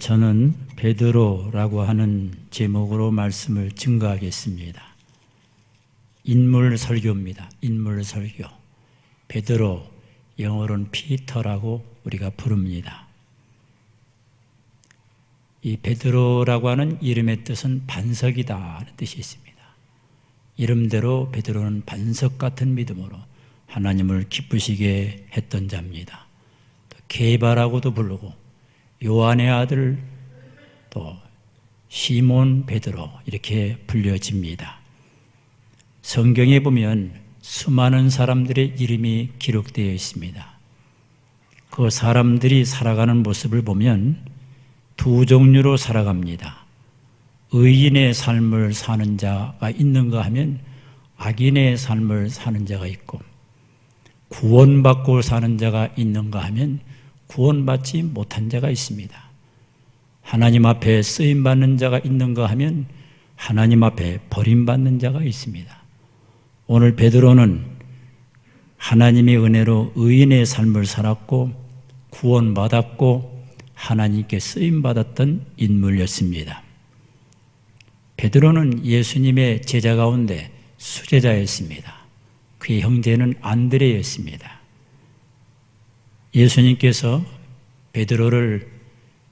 저는 베드로라고 하는 제목으로 말씀을 증거하겠습니다. 인물 설교입니다. 인물 설교. 베드로, 영어로는 피터라고 우리가 부릅니다. 이 베드로라고 하는 이름의 뜻은 반석이다 하는 뜻이 있습니다. 이름대로 베드로는 반석 같은 믿음으로 하나님을 기쁘시게 했던 자입니다. 또 게바라고도 부르고 요한의 아들, 또 시몬 베드로 이렇게 불려집니다. 성경에 보면 수많은 사람들의 이름이 기록되어 있습니다. 그 사람들이 살아가는 모습을 보면 두 종류로 살아갑니다. 의인의 삶을 사는 자가 있는가 하면 악인의 삶을 사는 자가 있고, 구원받고 사는 자가 있는가 하면 구원받지 못한 자가 있습니다. 하나님 앞에 쓰임받는 자가 있는가 하면 하나님 앞에 버림받는 자가 있습니다. 오늘 베드로는 하나님의 은혜로 의인의 삶을 살았고 구원받았고 하나님께 쓰임받았던 인물이었습니다. 베드로는 예수님의 제자 가운데 수제자였습니다. 그의 형제는 안드레였습니다. 예수님께서 베드로를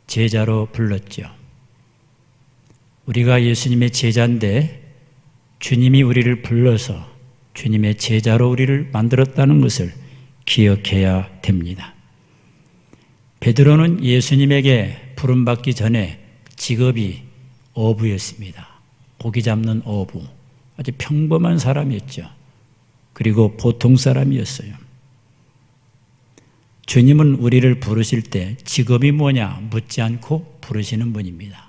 제자로 불렀죠. 우리가 예수님의 제자인데 주님이 우리를 불러서 주님의 제자로 우리를 만들었다는 것을 기억해야 됩니다. 베드로는 예수님에게 부름받기 전에 직업이 어부였습니다. 고기 잡는 어부. 아주 평범한 사람이었죠. 그리고 보통 사람이었어요. 주님은 우리를 부르실 때 직업이 뭐냐 묻지 않고 부르시는 분입니다.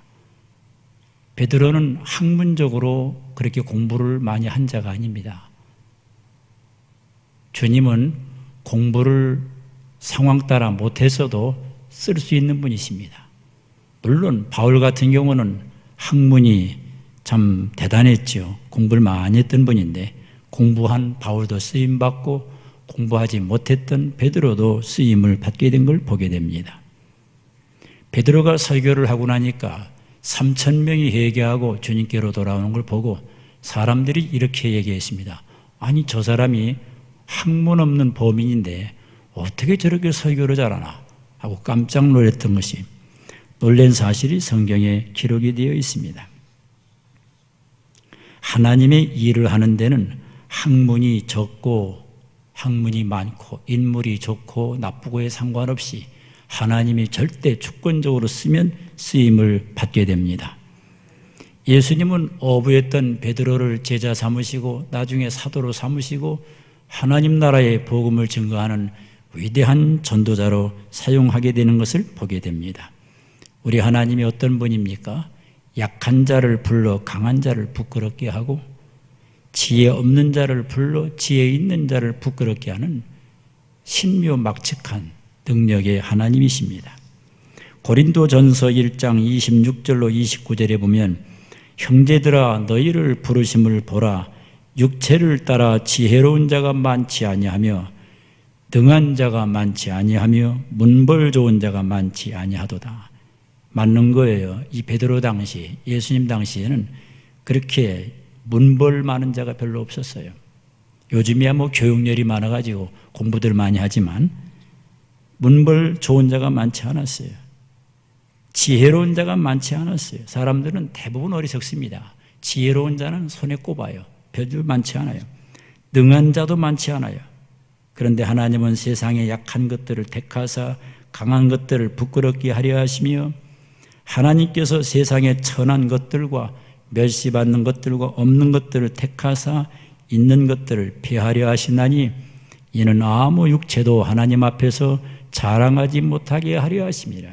베드로는 학문적으로 그렇게 공부를 많이 한 자가 아닙니다. 주님은 공부를 상황 따라 못했어도 쓸 수 있는 분이십니다. 물론 바울 같은 경우는 학문이 참 대단했죠. 공부를 많이 했던 분인데 공부한 바울도 쓰임받고 공부하지 못했던 베드로도 쓰임을 받게 된 걸 보게 됩니다. 베드로가 설교를 하고 나니까 3,000명이 회개하고 주님께로 돌아오는 걸 보고 사람들이 이렇게 얘기했습니다. 아니 저 사람이 학문 없는 범인인데 어떻게 저렇게 설교를 잘하나 하고 깜짝 놀랐던 것이 놀란 사실이 성경에 기록이 되어 있습니다. 하나님의 일을 하는 데는 학문이 적고 학문이 많고 인물이 좋고 나쁘고에 상관없이 하나님이 절대 주권적으로 쓰면 쓰임을 받게 됩니다. 예수님은 어부였던 베드로를 제자 삼으시고 나중에 사도로 삼으시고 하나님 나라의 복음을 증거하는 위대한 전도자로 사용하게 되는 것을 보게 됩니다. 우리 하나님이 어떤 분입니까? 약한 자를 불러 강한 자를 부끄럽게 하고 지혜 없는 자를 불러 지혜 있는 자를 부끄럽게 하는 신묘막측한 능력의 하나님이십니다. 고린도전서 1장 26절로 29절에 보면 형제들아 너희를 부르심을 보라 육체를 따라 지혜로운 자가 많지 아니하며 등한 자가 많지 아니하며 문벌 좋은 자가 많지 아니하도다. 맞는 거예요. 이 베드로 당시 예수님 당시에는 그렇게 문벌 많은 자가 별로 없었어요. 요즘이야 뭐 교육열이 많아가지고 공부들 많이 하지만 문벌 좋은 자가 많지 않았어요. 지혜로운 자가 많지 않았어요. 사람들은 대부분 어리석습니다. 지혜로운 자는 손에 꼽아요. 별로 많지 않아요. 능한 자도 많지 않아요. 그런데 하나님은 세상의 약한 것들을 택하사 강한 것들을 부끄럽게 하려 하시며 하나님께서 세상의 천한 것들과 멸시받는 것들과 없는 것들을 택하사 있는 것들을 폐하려 하시나니 이는 아무 육체도 하나님 앞에서 자랑하지 못하게 하려 하심이라.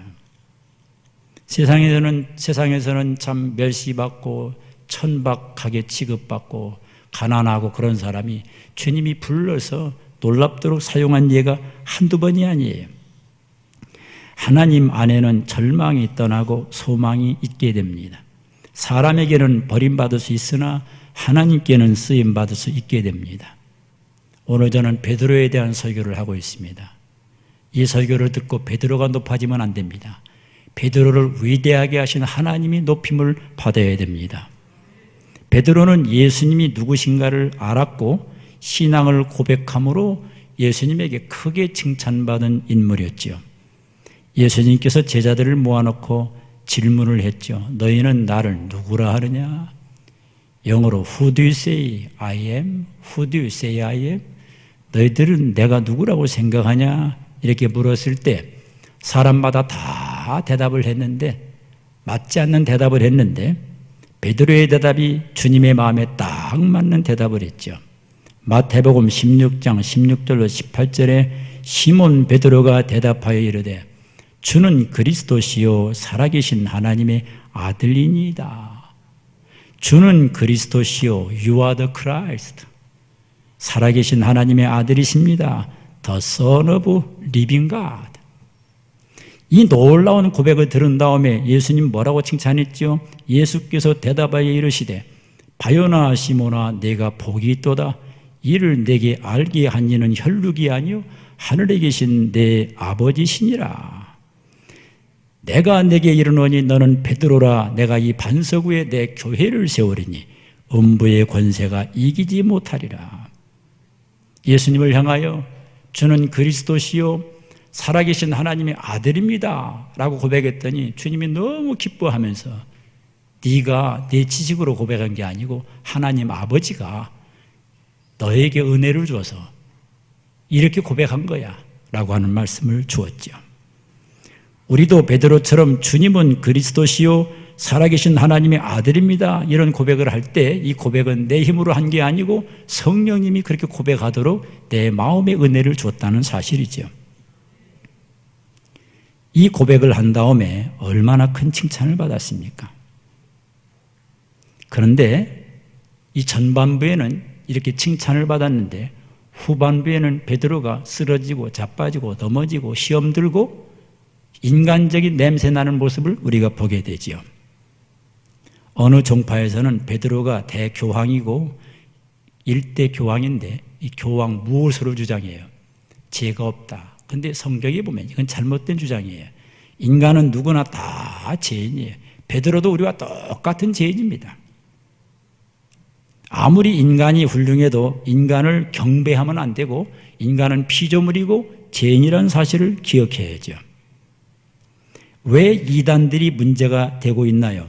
세상에서는 참 멸시받고 천박하게 취급받고 가난하고 그런 사람이 주님이 불러서 놀랍도록 사용한 예가 한두 번이 아니에요. 하나님 안에는 절망이 떠나고 소망이 있게 됩니다. 사람에게는 버림받을 수 있으나 하나님께는 쓰임받을 수 있게 됩니다. 오늘 저는 베드로에 대한 설교를 하고 있습니다. 이 설교를 듣고 베드로가 높아지면 안 됩니다. 베드로를 위대하게 하신 하나님이 높임을 받아야 됩니다. 베드로는 예수님이 누구신가를 알았고 신앙을 고백함으로 예수님에게 크게 칭찬받은 인물이었지요. 예수님께서 제자들을 모아놓고 질문을 했죠. 너희는 나를 누구라 하느냐? 영어로 Who do you say I am? Who do you say I am? 너희들은 내가 누구라고 생각하냐? 이렇게 물었을 때 사람마다 다 대답을 했는데 맞지 않는 대답을 했는데 베드로의 대답이 주님의 마음에 딱 맞는 대답을 했죠. 마태복음 16장 16절로 18절에 시몬 베드로가 대답하여 이르되 주는 그리스도시요 살아계신 하나님의 아들이니이다. 주는 그리스도시요 You are the Christ. 살아계신 하나님의 아들이십니다. The Son of Living God. 이 놀라운 고백을 들은 다음에 예수님 뭐라고 칭찬했죠? 예수께서 대답하여 이르시되 바요나 시모나 내가 복이 있도다. 이를 내게 알게 한 이는 혈육이 아니요 하늘에 계신 내 아버지시니라. 내가 내게 이르노니 너는 베드로라. 내가 이 반석 위에 내 교회를 세우리니 음부의 권세가 이기지 못하리라. 예수님을 향하여 주는 그리스도시요 살아계신 하나님의 아들입니다 라고 고백했더니 주님이 너무 기뻐하면서 네가 내 지식으로 고백한 게 아니고 하나님 아버지가 너에게 은혜를 줘서 이렇게 고백한 거야 라고 하는 말씀을 주었죠. 우리도 베드로처럼 주님은 그리스도시요 살아계신 하나님의 아들입니다 이런 고백을 할 때 이 고백은 내 힘으로 한 게 아니고 성령님이 그렇게 고백하도록 내 마음에 은혜를 주었다는 사실이죠. 이 고백을 한 다음에 얼마나 큰 칭찬을 받았습니까? 그런데 이 전반부에는 이렇게 칭찬을 받았는데 후반부에는 베드로가 쓰러지고 자빠지고 넘어지고 시험 들고 인간적인 냄새 나는 모습을 우리가 보게 되지요. 어느 종파에서는 베드로가 대교황이고 일대 교황인데 이 교황 무엇으로 주장해요? 죄가 없다. 근데 성경에 보면 이건 잘못된 주장이에요. 인간은 누구나 다 죄인이에요. 베드로도 우리와 똑같은 죄인입니다. 아무리 인간이 훌륭해도 인간을 경배하면 안 되고 인간은 피조물이고 죄인이라는 사실을 기억해야죠. 왜 이단들이 문제가 되고 있나요?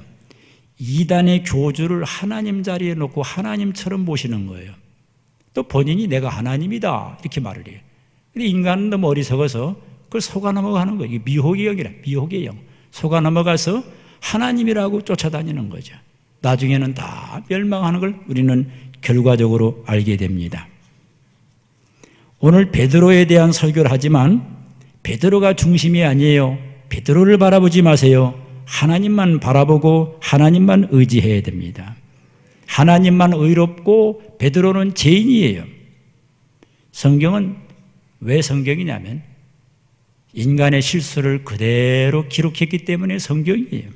이단의 교주를 하나님 자리에 놓고 하나님처럼 모시는 거예요. 또 본인이 내가 하나님이다 이렇게 말을 해요. 근데 인간은 너무 어리석어서 그걸 속아 넘어가는 거예요. 미혹의 영이라, 미혹의 영. 속아 넘어가서 하나님이라고 쫓아다니는 거죠. 나중에는 다 멸망하는 걸 우리는 결과적으로 알게 됩니다. 오늘 베드로에 대한 설교를 하지만 베드로가 중심이 아니에요. 베드로를 바라보지 마세요. 하나님만 바라보고 하나님만 의지해야 됩니다. 하나님만 의롭고 베드로는 죄인이에요. 성경은 왜 성경이냐면 인간의 실수를 그대로 기록했기 때문에 성경이에요.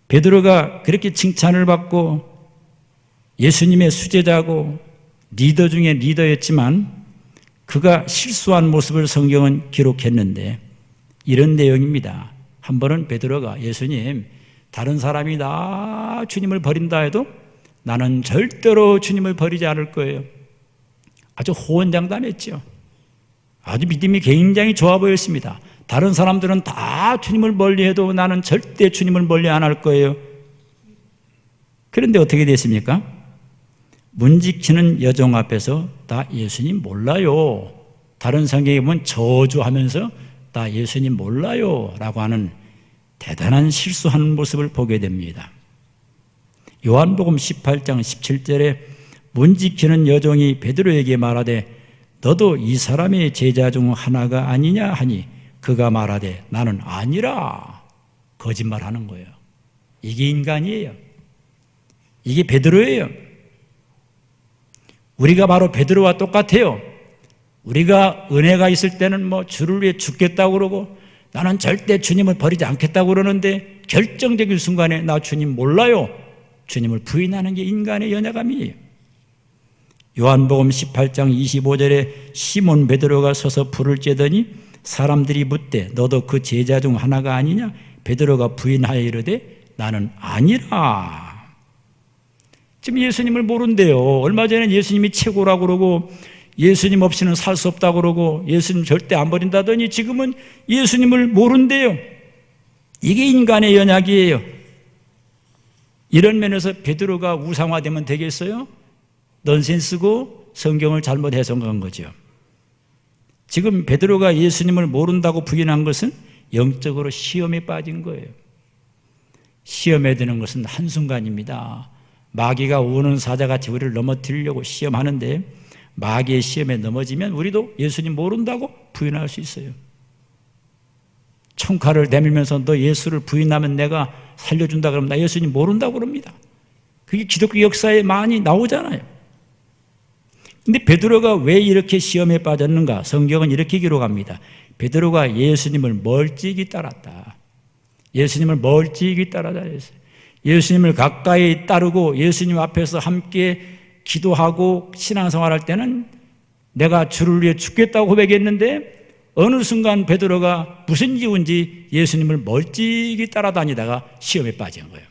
베드로가 그렇게 칭찬을 받고 예수님의 수제자고 리더 중에 리더였지만 그가 실수한 모습을 성경은 기록했는데 이런 내용입니다. 한 번은 베드로가 예수님, 다른 사람이 다 주님을 버린다 해도 나는 절대로 주님을 버리지 않을 거예요. 아주 호언장담했죠. 아주 믿음이 굉장히 좋아 보였습니다. 다른 사람들은 다 주님을 멀리해도 나는 절대 주님을 멀리 안 할 거예요. 그런데 어떻게 됐습니까? 문 지키는 여종 앞에서 나 예수님 몰라요. 다른 성경에 보면 저주하면서 나 예수님 몰라요 라고 하는 대단한 실수하는 모습을 보게 됩니다. 요한복음 18장 17절에 문 지키는 여종이 베드로에게 말하되 너도 이 사람의 제자 중 하나가 아니냐 하니 그가 말하되 나는 아니라. 거짓말하는 거예요. 이게 인간이에요. 이게 베드로예요. 우리가 바로 베드로와 똑같아요. 우리가 은혜가 있을 때는 뭐 주를 위해 죽겠다고 그러고 나는 절대 주님을 버리지 않겠다고 그러는데 결정적인 순간에 나 주님 몰라요. 주님을 부인하는 게 인간의 연약함이에요. 요한복음 18장 25절에 시몬 베드로가 서서 불을 쬐더니 사람들이 묻되 너도 그 제자 중 하나가 아니냐? 베드로가 부인하여 이르되 나는 아니라. 지금 예수님을 모른대요. 얼마 전에 예수님이 최고라고 그러고 예수님 없이는 살 수 없다고 그러고 예수님 절대 안 버린다더니 지금은 예수님을 모른대요. 이게 인간의 연약이에요. 이런 면에서 베드로가 우상화되면 되겠어요? 넌센스고 성경을 잘못 해석한 거죠. 지금 베드로가 예수님을 모른다고 부인한 것은 영적으로 시험에 빠진 거예요. 시험에 드는 것은 한순간입니다. 마귀가 우는 사자같이 우리를 넘어뜨리려고 시험하는데 마귀의 시험에 넘어지면 우리도 예수님 모른다고 부인할 수 있어요. 총칼을 내밀면서 너 예수를 부인하면 내가 살려준다 그러면 나 예수님 모른다고 그럽니다. 그게 기독교 역사에 많이 나오잖아요. 근데 베드로가 왜 이렇게 시험에 빠졌는가? 성경은 이렇게 기록합니다. 베드로가 예수님을 멀찍이 따랐다. 예수님을 멀찍이 따라다 했어요. 예수님을 가까이 따르고 예수님 앞에서 함께 기도하고 신앙생활할 때는 내가 주를 위해 죽겠다고 고백했는데 어느 순간 베드로가 무슨 이유인지 예수님을 멀찍이 따라다니다가 시험에 빠진 거예요.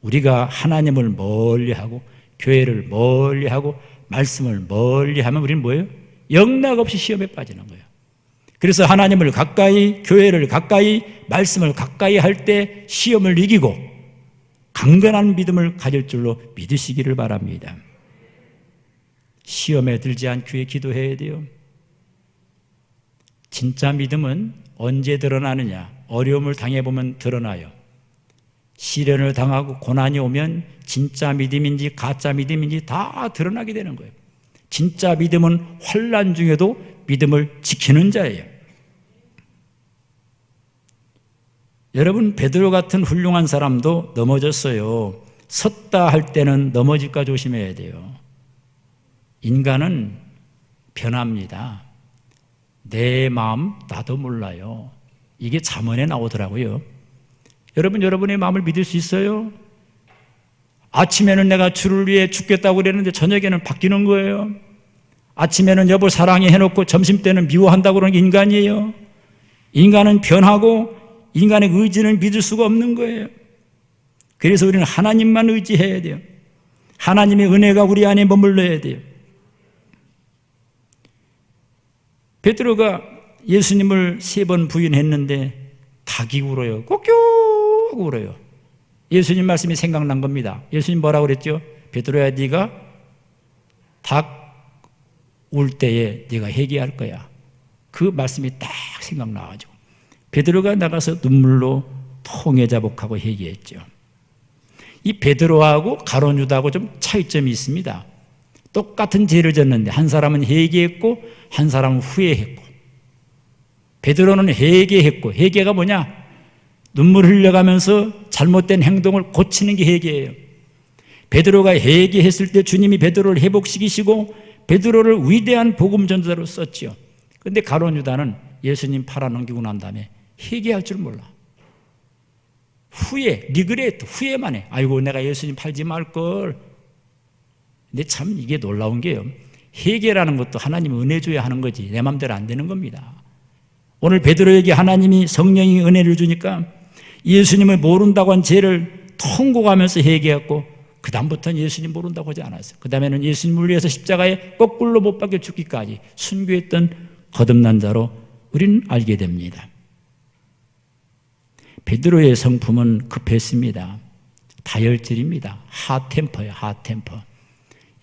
우리가 하나님을 멀리하고 교회를 멀리하고 말씀을 멀리하면 우리는 뭐예요? 영락없이 시험에 빠지는 거예요. 그래서 하나님을 가까이, 교회를 가까이, 말씀을 가까이 할 때 시험을 이기고 강건한 믿음을 가질 줄로 믿으시기를 바랍니다. 시험에 들지 않기 위해 기도해야 돼요. 진짜 믿음은 언제 드러나느냐? 어려움을 당해보면 드러나요. 시련을 당하고 고난이 오면 진짜 믿음인지 가짜 믿음인지 다 드러나게 되는 거예요. 진짜 믿음은 환난 중에도 믿음을 지키는 자예요. 여러분, 베드로 같은 훌륭한 사람도 넘어졌어요. 섰다 할 때는 넘어질까 조심해야 돼요. 인간은 변합니다. 내 마음 나도 몰라요. 이게 잠언에 나오더라고요. 여러분, 여러분의 마음을 믿을 수 있어요? 아침에는 내가 주를 위해 죽겠다고 그랬는데 저녁에는 바뀌는 거예요. 아침에는 여보 사랑해 해놓고 점심때는 미워한다고 그러는 게 인간이에요. 인간은 변하고 인간의 의지는 믿을 수가 없는 거예요. 그래서 우리는 하나님만 의지해야 돼요. 하나님의 은혜가 우리 안에 머물러야 돼요. 베드로가 예수님을 3번 부인했는데 닭이 울어요. 꼬끼 하고 울어요. 예수님 말씀이 생각난 겁니다. 예수님 뭐라고 그랬죠? 베드로야, 네가 닭 울 때에 네가 회개할 거야. 그 말씀이 딱 생각나가지고 베드로가 나가서 눈물로 통회자복하고 회개했죠. 이 베드로하고 가룟 유다하고 좀 차이점이 있습니다. 똑같은 죄를 졌는데 한 사람은 회개했고 한 사람은 후회했고, 베드로는 회개했고, 회개가 뭐냐? 눈물 흘려가면서 잘못된 행동을 고치는 게 회개예요. 베드로가 회개했을 때 주님이 베드로를 회복시키시고 베드로를 위대한 복음 전도자로 썼죠. 그런데 가룟 유다는 예수님 팔아넘기고 난 다음에 회개할 줄 몰라. 후회, 리그레트, 후회만 해. 아이고 내가 예수님 팔지 말걸. 근데 참 이게 놀라운 게요, 회개라는 것도 하나님이 은혜 줘야 하는 거지 내 마음대로 안 되는 겁니다. 오늘 베드로에게 하나님이 성령이 은혜를 주니까 예수님을 모른다고 한 죄를 통곡하면서 회개했고, 그 다음부터는 예수님 모른다고 하지 않았어요. 그 다음에는 예수님을 위해서 십자가에 거꾸로 못 박혀 죽기까지 순교했던 거듭난 자로 우리는 알게 됩니다. 베드로의 성품은 급했습니다. 다혈질입니다. 핫템퍼예요. 핫템퍼.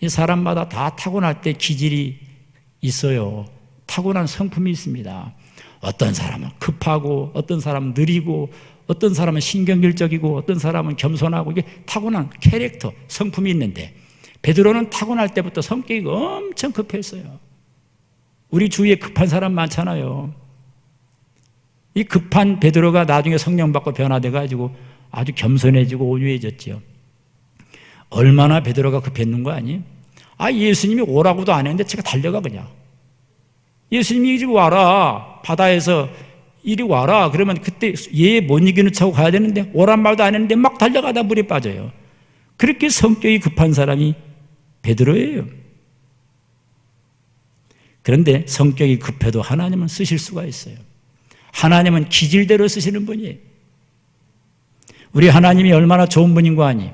이 사람마다 다 타고날 때 기질이 있어요. 타고난 성품이 있습니다. 어떤 사람은 급하고, 어떤 사람은 느리고, 어떤 사람은 신경질적이고, 어떤 사람은 겸손하고, 이게 타고난 캐릭터, 성품이 있는데 베드로는 타고날 때부터 성격이 엄청 급했어요. 우리 주위에 급한 사람 많잖아요. 이 급한 베드로가 나중에 성령 받고 변화돼가지고 아주 겸손해지고 온유해졌죠. 얼마나 베드로가 급했는 거 아니에요? 예수님이 오라고도 안 했는데 제가 달려가 그냥. 예수님이 이리 와라. 바다에서 이리 와라. 그러면 그때 얘 못 이기는 척하고 가야 되는데 오란 말도 안 했는데 막 달려가다 물에 빠져요. 그렇게 성격이 급한 사람이 베드로예요. 그런데 성격이 급해도 하나님은 쓰실 수가 있어요. 하나님은 기질대로 쓰시는 분이에요. 우리 하나님이 얼마나 좋은 분인 거 아니?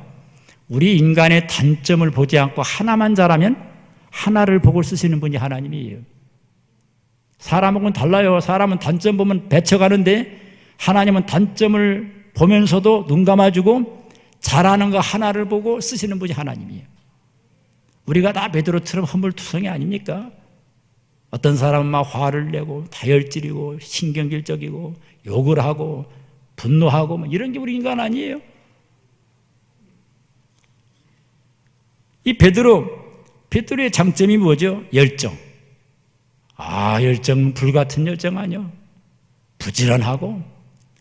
우리 인간의 단점을 보지 않고 하나만 잘하면 하나를 보고 쓰시는 분이 하나님이에요. 사람하고는 달라요. 사람은 단점 보면 배쳐가는데 하나님은 단점을 보면서도 눈 감아주고 잘하는 거 하나를 보고 쓰시는 분이 하나님이에요. 우리가 다 베드로처럼 허물투성이 아닙니까? 어떤 사람은 막 화를 내고 다혈질이고 신경질적이고 욕을 하고 분노하고 이런 게 우리 인간 아니에요? 이 베드로의 장점이 뭐죠? 열정. 열정은 불같은 열정 아니요. 부지런하고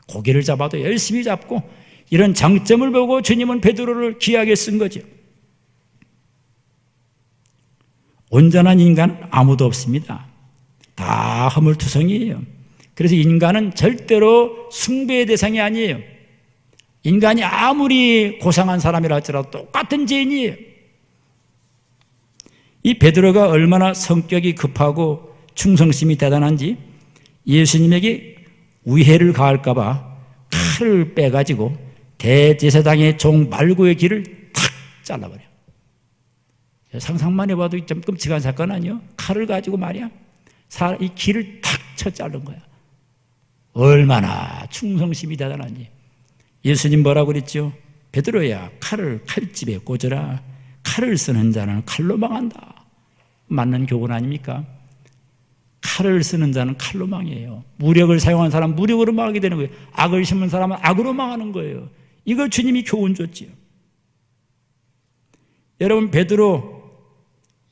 고기를 잡아도 열심히 잡고 이런 장점을 보고 주님은 베드로를 귀하게 쓴 거죠. 온전한 인간은 아무도 없습니다. 다 허물투성이에요. 그래서 인간은 절대로 숭배의 대상이 아니에요. 인간이 아무리 고상한 사람이라 할지라도 똑같은 죄인이에요. 이 베드로가 얼마나 성격이 급하고 충성심이 대단한지 예수님에게 위해를 가할까 봐 칼을 빼가지고 대제사장의 종 말고의 길을 탁 잘라버려. 상상만 해봐도 좀 끔찍한 사건 아니요? 칼을 가지고 말이야 이 길을 탁 쳐 자른 거야. 얼마나 충성심이 대단한지. 예수님 뭐라고 그랬죠? 베드로야, 칼을 칼집에 꽂아라. 칼을 쓰는 자는 칼로 망한다. 맞는 교훈 아닙니까? 칼을 쓰는 자는 칼로 망해요. 무력을 사용한 사람은 무력으로 망하게 되는 거예요. 악을 심은 사람은 악으로 망하는 거예요. 이걸 주님이 교훈 줬지요. 여러분, 베드로,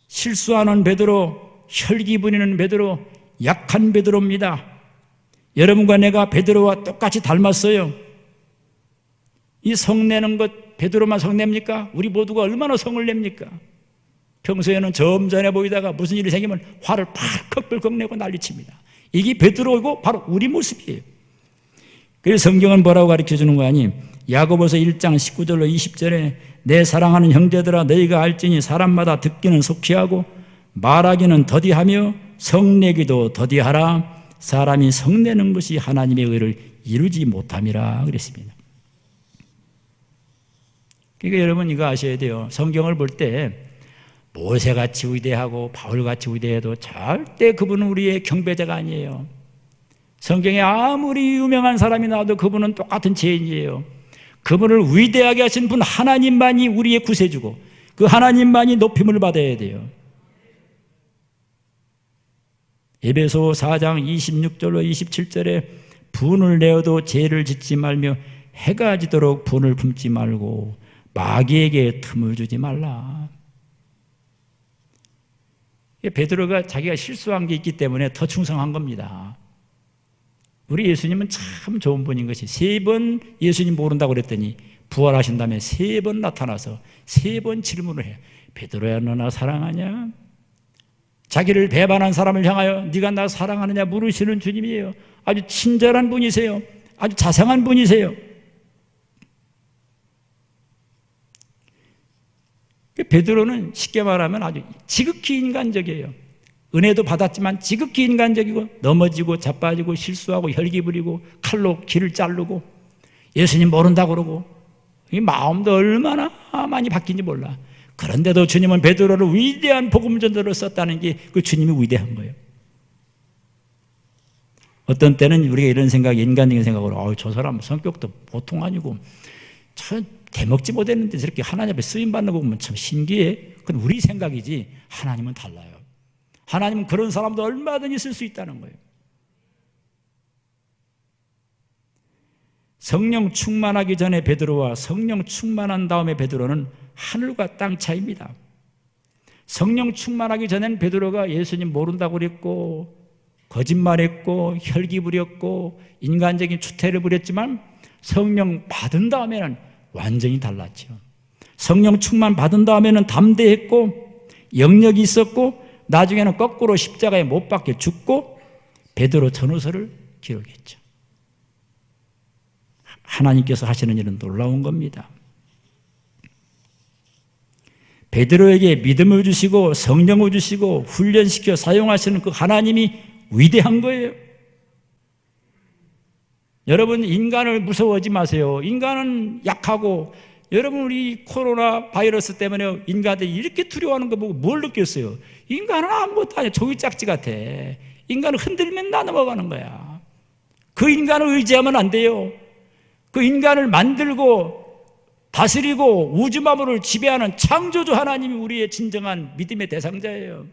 실수하는 베드로, 혈기 부리는 베드로, 약한 베드로입니다. 여러분과 내가 베드로와 똑같이 닮았어요. 이 성내는 것 베드로만 성냅니까? 우리 모두가 얼마나 성을 냅니까? 평소에는 점잖해 보이다가 무슨 일이 생기면 화를 팍 내고 난리칩니다. 이게 베드로이고 바로 우리 모습이에요. 그래서 성경은 뭐라고 가르쳐주는 거 아니? 야고보서 1장 19절로 20절에 내 사랑하는 형제들아 너희가 알지니 사람마다 듣기는 속히하고 말하기는 더디하며 성내기도 더디하라. 사람이 성내는 것이 하나님의 의를 이루지 못함이라 그랬습니다. 그러니까 여러분 이거 아셔야 돼요. 성경을 볼 때 모세같이 위대하고 바울같이 위대해도 절대 그분은 우리의 경배자가 아니에요. 성경에 아무리 유명한 사람이 나와도 그분은 똑같은 죄인이에요. 그분을 위대하게 하신 분 하나님만이 우리의 구세주고 그 하나님만이 높임을 받아야 돼요. 에베소 4장 26절로 27절에 분을 내어도 죄를 짓지 말며 해가 지도록 분을 품지 말고 마귀에게 틈을 주지 말라. 베드로가 자기가 실수한 게 있기 때문에 더 충성한 겁니다. 우리 예수님은 참 좋은 분인 것이 3번 예수님 모른다고 그랬더니 부활하신 다음에 3번 나타나서 3번 질문을 해요. 베드로야 너 나 사랑하냐? 자기를 배반한 사람을 향하여 네가 나 사랑하느냐 물으시는 주님이에요. 아주 친절한 분이세요. 아주 자상한 분이세요. 베드로는 쉽게 말하면 아주 지극히 인간적이에요. 은혜도 받았지만 지극히 인간적이고 넘어지고 자빠지고 실수하고 혈기 부리고 칼로 길을 자르고 예수님 모른다고 그러고 이 마음도 얼마나 많이 바뀐지 몰라. 그런데도 주님은 베드로를 위대한 복음전도로 썼다는 게 그 주님이 위대한 거예요. 어떤 때는 우리가 이런 생각, 인간적인 생각으로 저 사람 성격도 보통 아니고 참 대먹지 못했는데 저렇게 하나님 앞에 쓰임받는 거 보면 참 신기해. 그건 우리 생각이지 하나님은 달라요. 하나님은 그런 사람도 얼마든지 쓸 수 있다는 거예요. 성령 충만하기 전에 베드로와 성령 충만한 다음에 베드로는 하늘과 땅 차이입니다. 성령 충만하기 전에는 베드로가 예수님 모른다고 그랬고 거짓말했고 혈기 부렸고 인간적인 추태를 부렸지만 성령 받은 다음에는 완전히 달랐죠. 성령 충만 받은 다음에는 담대했고 영역이 있었고 나중에는 거꾸로 십자가에 못 박혀 죽고 베드로 전후서를 기록했죠. 하나님께서 하시는 일은 놀라운 겁니다. 베드로에게 믿음을 주시고 성령을 주시고 훈련시켜 사용하시는 그 하나님이 위대한 거예요. 여러분, 인간을 무서워하지 마세요. 인간은 약하고, 여러분 우리 코로나 바이러스 때문에 인간들이 이렇게 두려워하는 거 보고 뭘 느꼈어요? 인간은 아무것도 아니야. 종이짝지 같아. 인간은 흔들면 나 넘어가는 거야. 그 인간을 의지하면 안 돼요. 그 인간을 만들고 다스리고 우주 만물을 지배하는 창조주 하나님이 우리의 진정한 믿음의 대상자예요.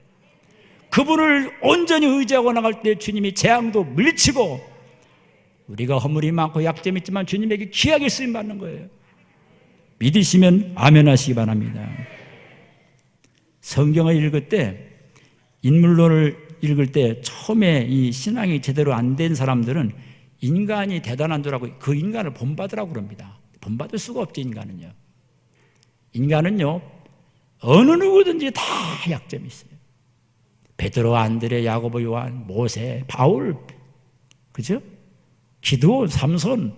그분을 온전히 의지하고 나갈 때 주님이 재앙도 물리치고, 우리가 허물이 많고 약점이 있지만 주님에게 귀하게 쓰임받는 거예요. 믿으시면 아멘 하시기 바랍니다. 성경을 읽을 때, 인물론을 읽을 때 처음에 이 신앙이 제대로 안 된 사람들은 인간이 대단한 줄 알고 그 인간을 본받으라고 그럽니다. 본받을 수가 없죠. 인간은요 어느 누구든지 다 약점이 있어요. 베드로, 안드레, 야고보, 요한, 모세, 바울, 그죠? 기드온, 삼손,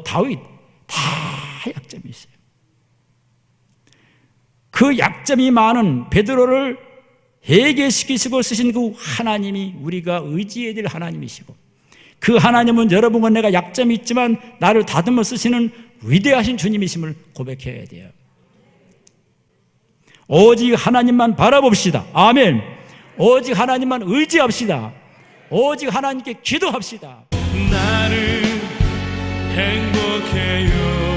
다윗, 다 약점이 있어요. 그 약점이 많은 베드로를 회개시키시고 쓰신 그 하나님이 우리가 의지해야 될 하나님이시고, 그 하나님은 여러분과 내가 약점이 있지만 나를 다듬어 쓰시는 위대하신 주님이심을 고백해야 돼요. 오직 하나님만 바라봅시다. 아멘. 오직 하나님만 의지합시다. 오직 하나님께 기도합시다. 나는 행복해요.